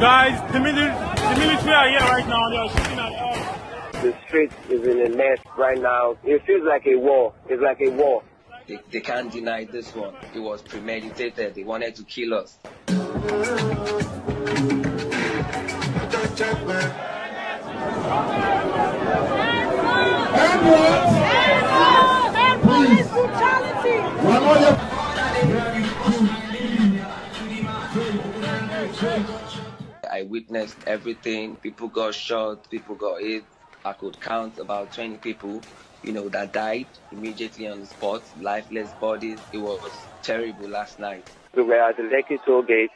Guys, the military are here right now. They are shooting at us. The street is in a mess right now. It feels like a war. It's like a war. They can't deny this one. It was premeditated. They wanted to kill us. Police brutality. I witnessed everything. People got shot, people got hit. I could count about 20 people, that died immediately on the spot, lifeless bodies. It was terrible last night. We were at the Lekki toll gate,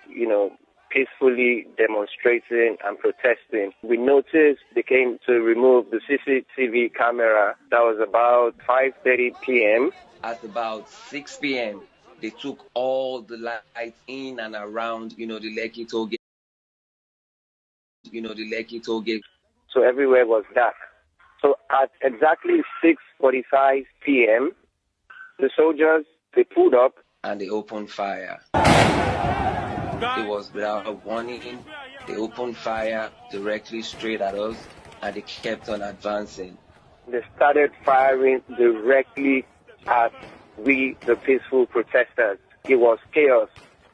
peacefully demonstrating and protesting. We noticed they came to remove the CCTV camera. That was about 5:30 p.m. At about 6 p.m., they took all the lights in and around, the Lekki toll gate. The Lekki toll gate. So everywhere was dark. So at exactly 6:45 p.m., the soldiers, they pulled up. And they opened fire. It was without a warning. They opened fire directly straight at us, and they kept on advancing. They started firing directly at we, the peaceful protesters. It was chaos.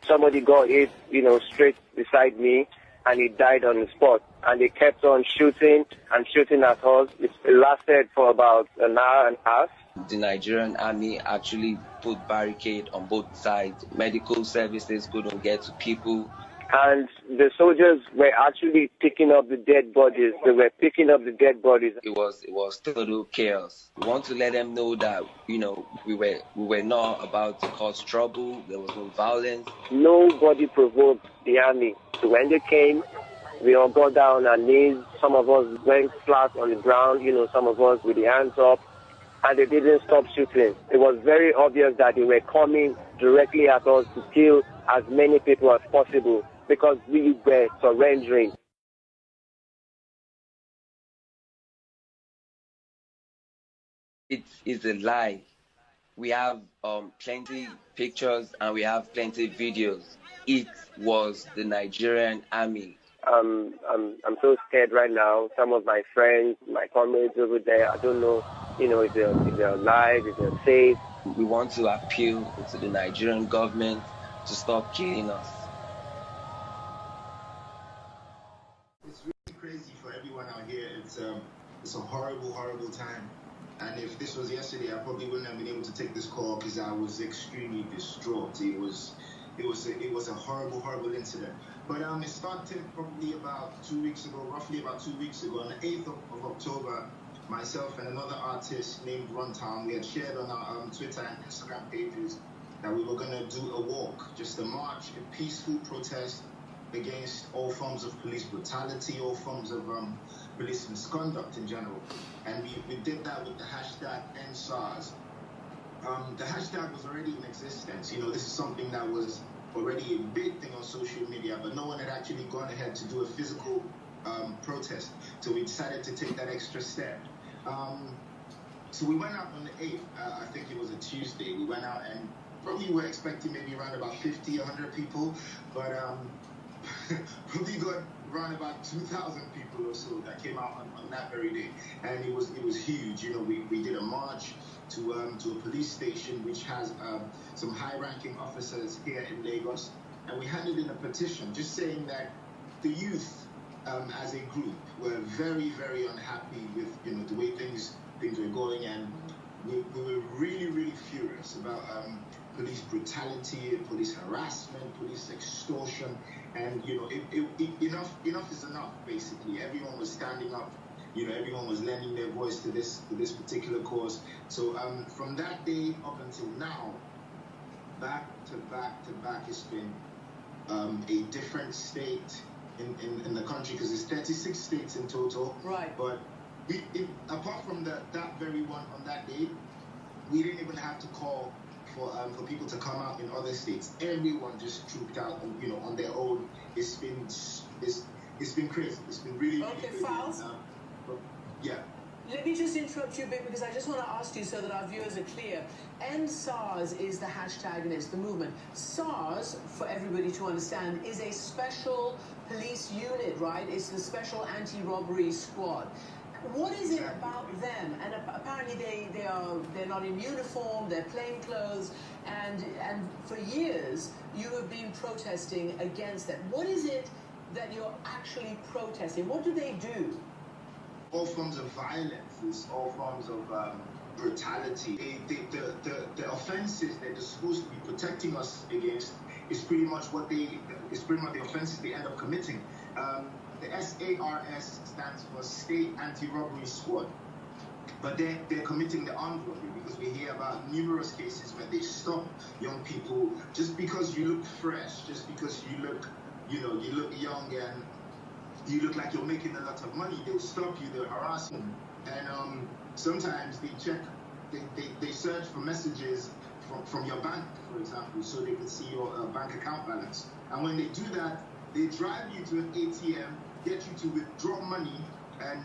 Somebody got hit, straight beside me, and he died on the spot. And they kept on shooting and shooting at us. It lasted for about an hour and a half. The Nigerian army actually put barricade on both sides. Medical services couldn't get to people. And the soldiers were actually picking up the dead bodies. They were picking up the dead bodies. It was total chaos. We want to let them know that, we were not about to cause trouble. There was no violence. Nobody provoked the army. So when they came, we all got down on our knees. Some of us went flat on the ground, some of us with the hands up. And they didn't stop shooting. It was very obvious that they were coming directly at us to kill as many people as possible because we were surrendering. It's a lie. We have plenty pictures and we have plenty videos. It was the Nigerian army. I'm so scared right now. Some of my friends, my comrades over there, I don't know, if they're alive, if they're safe. We want to appeal to the Nigerian government to stop killing us. It's really crazy for everyone out here. It's a horrible, horrible time. And if this was yesterday, I probably wouldn't have been able to take this call because I was extremely distraught. It was a horrible, horrible incident. But it started probably about 2 weeks ago, roughly about 2 weeks ago, on the 8th of October. Myself and another artist named Runtown, we had shared on our Twitter and Instagram pages that we were going to do a walk, just a march, a peaceful protest against all forms of police brutality, all forms of police misconduct in general. And we did that with the hashtag Endsars. The hashtag was already in existence. This is something that was already a big thing on social media, but no one had actually gone ahead to do a physical protest. So we decided to take that extra step. So we went out on the 8th, I think it was a Tuesday. We went out and probably were expecting maybe around about 50, 100 people, but probably got around about 2,000 people or so that came out on that very day. And it was huge. We did a march to a police station which has some high-ranking officers here in Lagos, and we handed in a petition just saying that the youth as a group were very, very unhappy with the way things were going, and we were really, really furious about police brutality, police harassment, police extortion, and enough is enough. Basically, everyone was standing up. Everyone was lending their voice to this particular cause. So from that day up until now, back to back, it's been a different state in the country, because there's 36 states in total. Right. But apart from that very one on that day, we didn't even have to call for people to come out in other states. Everyone just trooped out, on their own. It's been crazy. It's been really, okay, really crazy. Falz. Yeah. Let me just interrupt you a bit because I just want to ask you so that our viewers are clear. Endsars is the hashtag and it's the movement. SARS, for everybody to understand, is a special police unit, right? It's the special anti-robbery squad. What is it about them? And apparently they're not in uniform, they're plainclothes, and for years you have been protesting against them. What is it that you're actually protesting? What do they do? All forms of violence, all forms of brutality. The offences that they're supposed to be protecting us against is pretty much the offences they end up committing. The SARS stands for State Anti-Robbery Squad, but they're committing the armed robbery because we hear about numerous cases where they stop young people just because you look fresh, just because you look young and you look like you're making a lot of money. They'll stop you, they'll harass you, and sometimes they search for messages from your bank, for example, so they can see your bank account balance. And when they do that, they drive you to an ATM, get you to withdraw money, and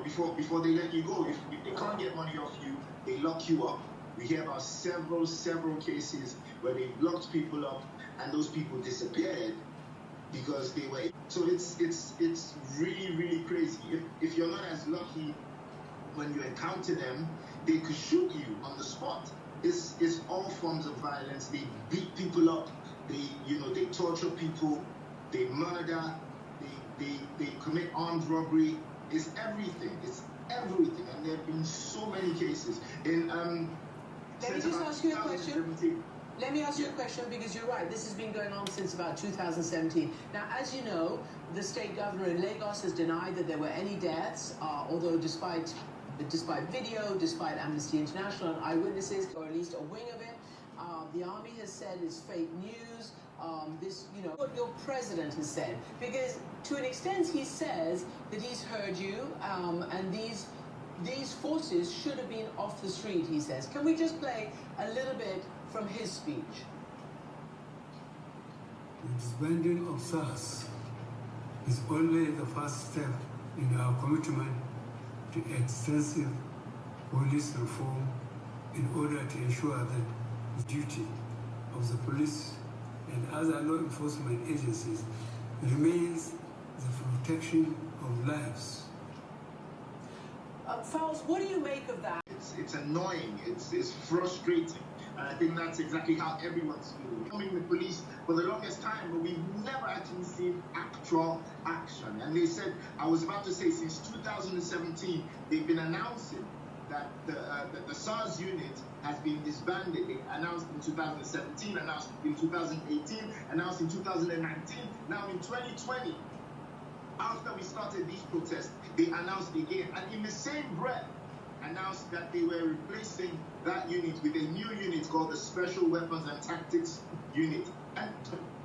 before they let you go, if they can't get money off you, they lock you up. We hear about several cases where they locked people up and those people disappeared because they were. So it's really crazy. If you're not as lucky when you encounter them, they could shoot you on the spot. It's all forms of violence. They beat people up. They torture people. They murder. They commit armed robbery. It's everything. And there have been so many cases. Let me just ask you a question. Let me ask you a question because you're right. This has been going on since about 2017. Now, as you know, the state governor in Lagos has denied that there were any deaths, although despite video, despite Amnesty International and eyewitnesses, or at least a wing of it, the army has said it's fake news. What your president has said, because to an extent he says that he's heard you, and these forces should have been off the street, he says. Can we just play a little bit from his speech? The disbanding of SARS is only the first step in our commitment to extensive police reform in order to ensure that the duty of the police and other law enforcement agencies remains the protection of lives. Falz, what do you make of that? It's annoying, it's frustrating, and I think that's exactly how everyone's feeling. Coming the police for the longest time, but we've never actually seen actual action. And they said, I was about to say, since 2017, they've been announcing that the SARS unit has been disbanded. They announced in 2017, announced in 2018, announced in 2019, now in 2020. After we started these protests, they announced again, and in the same breath, announced that they were replacing that unit with a new unit called the Special Weapons and Tactics Unit. And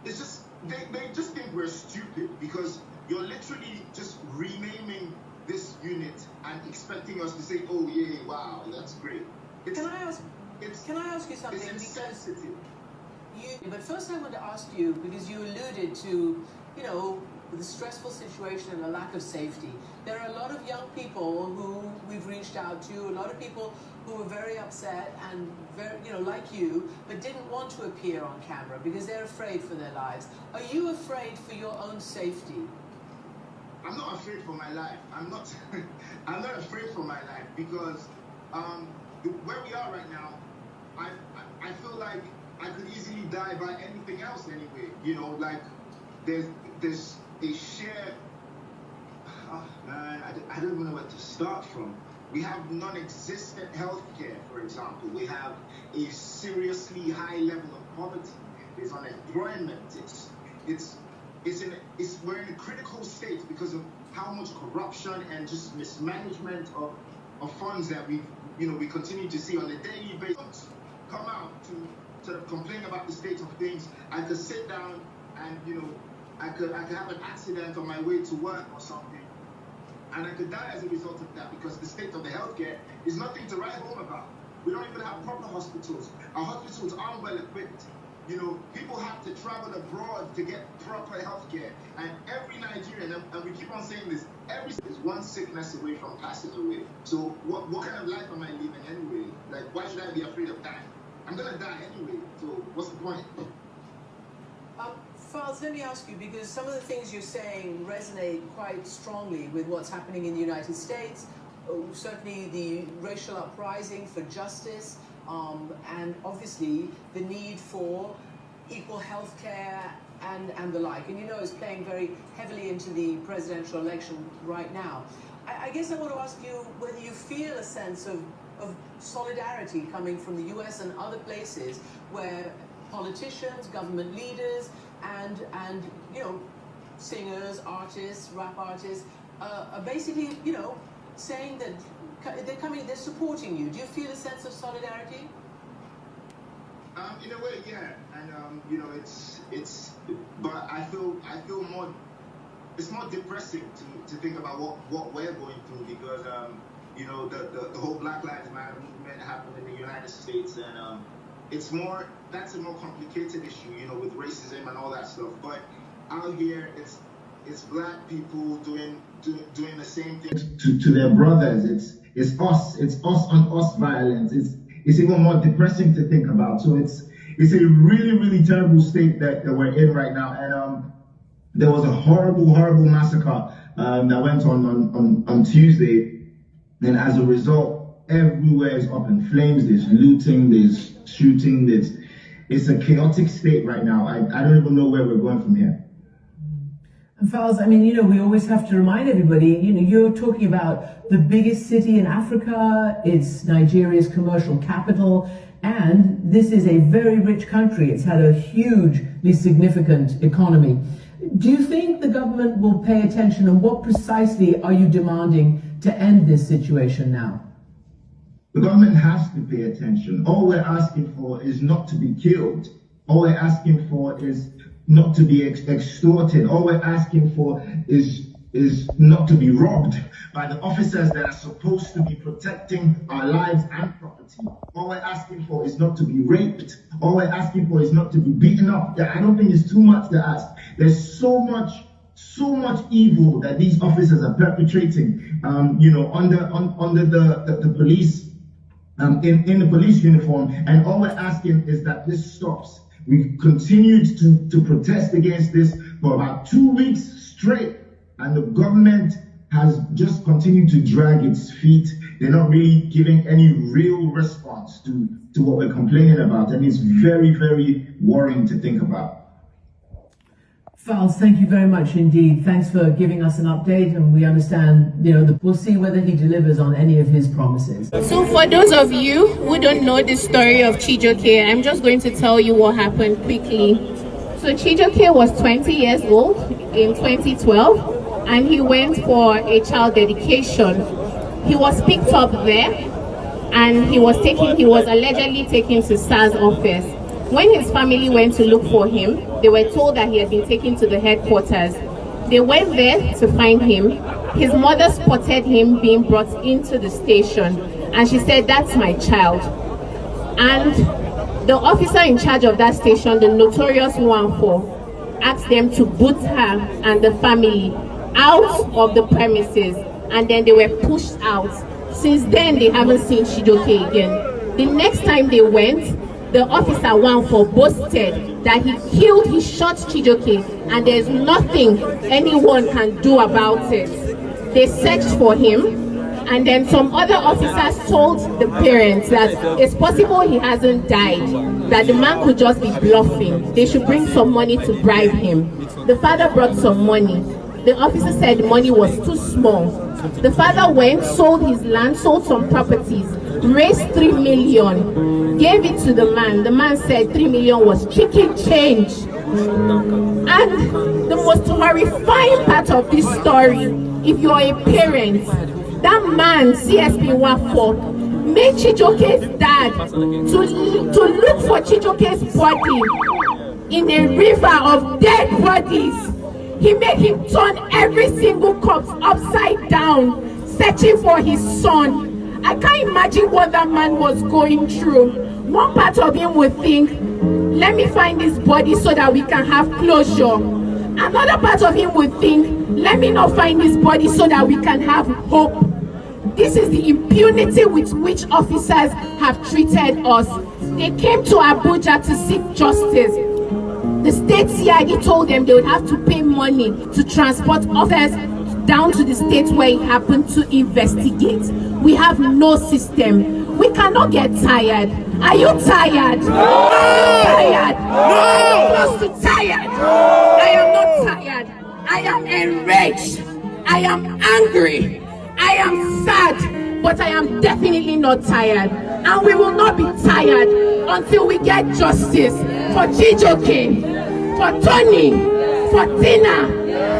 it's just, they just think we're stupid because you're literally just renaming this unit and expecting us to say, oh yeah, wow, that's great. Can I ask you something? It's insensitive. But first I want to ask you, because you alluded to, the stressful situation and the lack of safety. There are a lot of young people who we've reached out to, a lot of people who are very upset and very, like you, but didn't want to appear on camera because they're afraid for their lives. Are you afraid for your own safety? I'm not afraid for my life. I'm not afraid for my life because where we are right now, I feel like I could easily die by anything else anyway. Like there's a shared, I don't even know where to start from. We have non-existent healthcare, for example. We have a seriously high level of poverty. There's unemployment. We're in a critical state because of how much corruption and just mismanagement of funds that we continue to see on a daily basis. Come out to complain about the state of things. I could sit down and I could have an accident on my way to work or something, and I could die as a result of that because the state of the healthcare is nothing to write home about. We don't even have proper hospitals. Our hospitals aren't well equipped. People have to travel abroad to get proper healthcare, and every Nigerian, and we keep on saying this, every is one sickness away from passing away. So what kind of life am I living anyway? Like, why should I be afraid of dying? I'm gonna die anyway, so what's the point? Falz, let me ask you, because some of the things you're saying resonate quite strongly with what's happening in the United States, certainly the racial uprising for justice, and obviously the need for equal health care and the like. And you know, it's playing very heavily into the presidential election right now. I guess I want to ask you whether you feel a sense of solidarity coming from the US and other places where politicians, government leaders, and you know, singers, artists, rap artists are basically, you know, saying that they're supporting you. Do you feel a sense of solidarity? In a way, yeah, and you know, but I feel more. It's more depressing to think about what we're going through, because you know, the whole Black Lives Matter movement happened in the United States, and that's a more complicated issue, you know, with racism and all that stuff. But out here, it's black people doing the same thing to their brothers. It's us on us violence. It's even more depressing to think about. So it's a really, really terrible state that we're in right now. And there was a horrible massacre that went on Tuesday, and as a result, everywhere is up in flames. There's looting, there's shooting, it's a chaotic state right now. I don't even know where we're going from here. And Falz, I mean, you know, we always have to remind everybody, you know, you're talking about the biggest city in Africa, it's Nigeria's commercial capital, and this is a very rich country. It's had a hugely significant economy. Do you think the government will pay attention, and what precisely are you demanding to end this situation now? The government has to pay attention. All we're asking for is not to be killed. All we're asking for is not to be extorted. All we're asking for is not to be robbed by the officers that are supposed to be protecting our lives and property. All we're asking for is not to be raped. All we're asking for is not to be beaten up. I don't think it's too much to ask. There's so much evil that these officers are perpetrating, you know, under the police, in the police uniform. And all we're asking is that this stops. We've continued to protest against this for about 2 weeks straight, and the government has just continued to drag its feet. They're not really giving any real response to what we're complaining about, and it's very, very worrying to think about. Falz, thank you very much indeed. Thanks for giving us an update, and we understand, you know, we'll see whether he delivers on any of his promises. So for those of you who don't know the story of Chijioke, I'm just going to tell you what happened quickly. So Chijioke was 20 years old in 2012, and he went for a child dedication. He was picked up there, and he was allegedly taken to SARS office. When his family went to look for him, they were told that he had been taken to the headquarters. They went there to find him. His mother spotted him being brought into the station, and she said, "That's my child." And the officer in charge of that station, the notorious 1-4, asked them to boot her and the family out of the premises, and then they were pushed out. Since then, they haven't seen Chijioke again. The next time they went, the officer 1-4 boasted that he shot Chijioke, and there's nothing anyone can do about it. They searched for him, and then some other officers told the parents that it's possible he hasn't died, that the man could just be bluffing. They should bring some money to bribe him. The father brought some money. The officer said the money was too small. The father went, sold his land, sold some properties, raised 3 million, gave it to the man. The man said 3 million was chicken change. And the most horrifying part of this story, if you're a parent, that man, CSP 1-4, made Chijioke's dad to look for Chijioke's body in a river of dead bodies. He made him turn every single corpse upside down, searching for his son. I can't imagine what that man was going through. One part of him would think, let me find this body so that we can have closure. Another part of him would think, let me not find this body so that we can have hope. This is the impunity with which officers have treated us. They came to Abuja to seek justice. The state CID told them they would have to pay money to transport officers down to the state where it happened to investigate. We have no system. We cannot get tired. Are you tired? No! Tired? No! Are you close to tired? I am not tired. I am enraged. I am angry. I am sad. But I am definitely not tired. And we will not be tired until we get justice for Chijoke, for Tony, for Tina,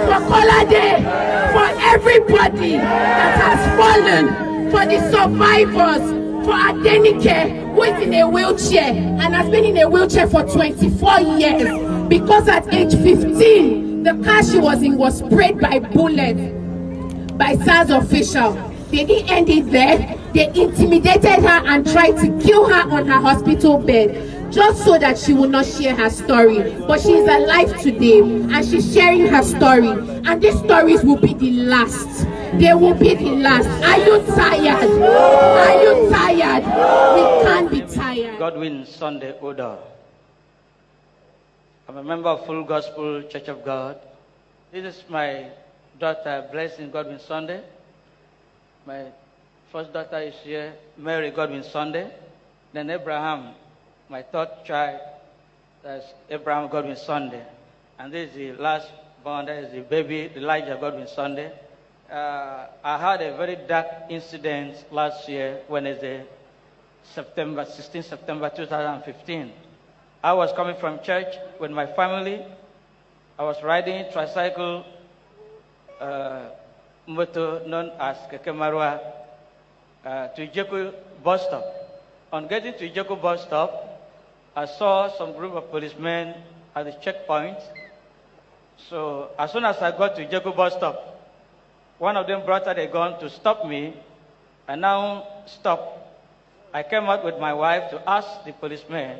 for Kolade, for everybody that has fallen, for the survivors, for Adenike, who is in a wheelchair and has been in a wheelchair for 24 years because at age 15, the car she was in was sprayed by bullets by SARS official. They didn't end it there. They intimidated her and tried to kill her on her hospital bed just so that she would not share her story. But she is alive today and she's sharing her story. And these stories will be the last. They will be the last. Are you tired? Are you tired? We can't be tired. Godwin Sunday Oda. I'm a member of Full Gospel Church of God. This is my daughter, Blessing Godwin Sunday. My first daughter is here, Mary Godwin Sunday. Then Abraham, my third child, that's Abraham Godwin Sunday. And this is the last born, that is the baby, Elijah Godwin Sunday. I had a very dark incident last year when it's 16 September 2015. I was coming from church with my family. I was riding tricycle, motor known as Keke Marwa, to Ijeku bus stop. On getting to Ijeku bus stop, I saw some group of policemen at the checkpoint. So as soon as I got to Ijeku bus stop, one of them brought out a gun to stop me, and now stop. I came out with my wife to ask the policeman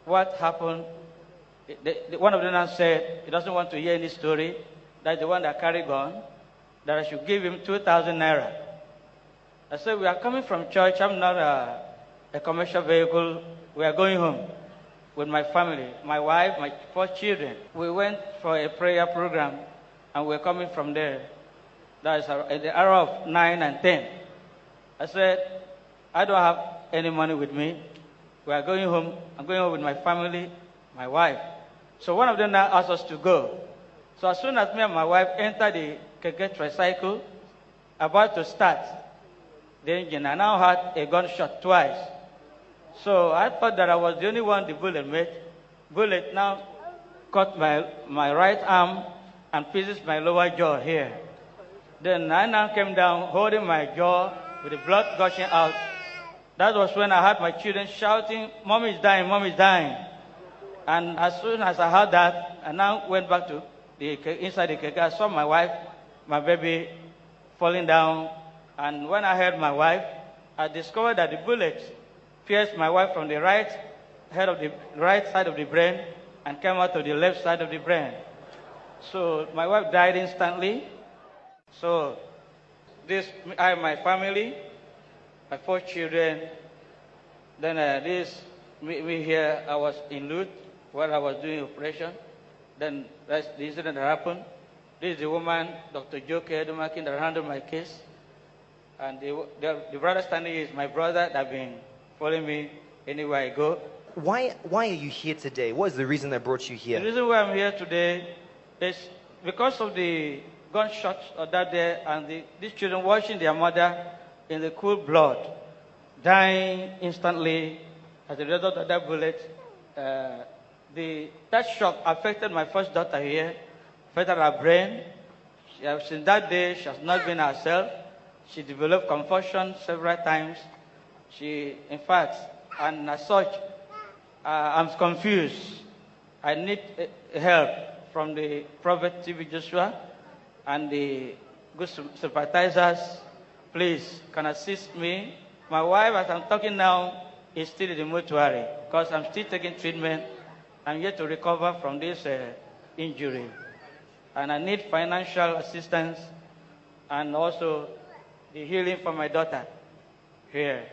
what happened. One of them said he doesn't want to hear any story. That's the one that carried gun, that I should give him 2,000 naira. I said, we are coming from church. I'm not a commercial vehicle. We are going home with my family, my wife, my 4 children. We went for a prayer program, and we're coming from there. That's at the hour of 9 and 10. I said, I don't have any money with me. We are going home. I'm going home with my family, my wife. So one of them now asked us to go. So as soon as me and my wife entered the Keke tricycle, about to start the engine, I now had a gunshot twice. So I thought that I was the only one the bullet made. Bullet now cut my right arm and pieces my lower jaw here. Then I now came down holding my jaw with the blood gushing out. That was when I heard my children shouting, "Mom is dying, Mom is dying." And as soon as I heard that, I now went back to inside the Keke. I saw my wife, my baby, falling down. And when I heard my wife, I discovered that the bullet pierced my wife from the right side of the brain and came out to the left side of the brain. So my wife died instantly. So I, my family, my 4 children, then me here, I was in Lut where I was doing operation. Then that's the incident that happened. This is the woman, Dr. Joke Edomakin, that handled my case. And the brother standing is my brother that been following me anywhere I go. Why are you here today? What is the reason that brought you here? The reason why I'm here today is because of the gunshots of that day and these children watching their mother in the cool blood, dying instantly as a result of that bullet. That shock affected my first daughter here, affected her brain. Since that day, she has not been herself. She developed confusion several times. In fact, and as such, I'm confused. I need help from the Prophet TV Joshua and the good sympathizers. Please, can assist me. My wife, as I'm talking now, is still in the mortuary because I'm still taking treatment. I'm yet to recover from this injury. and I need financial assistance and also the healing for my daughter here.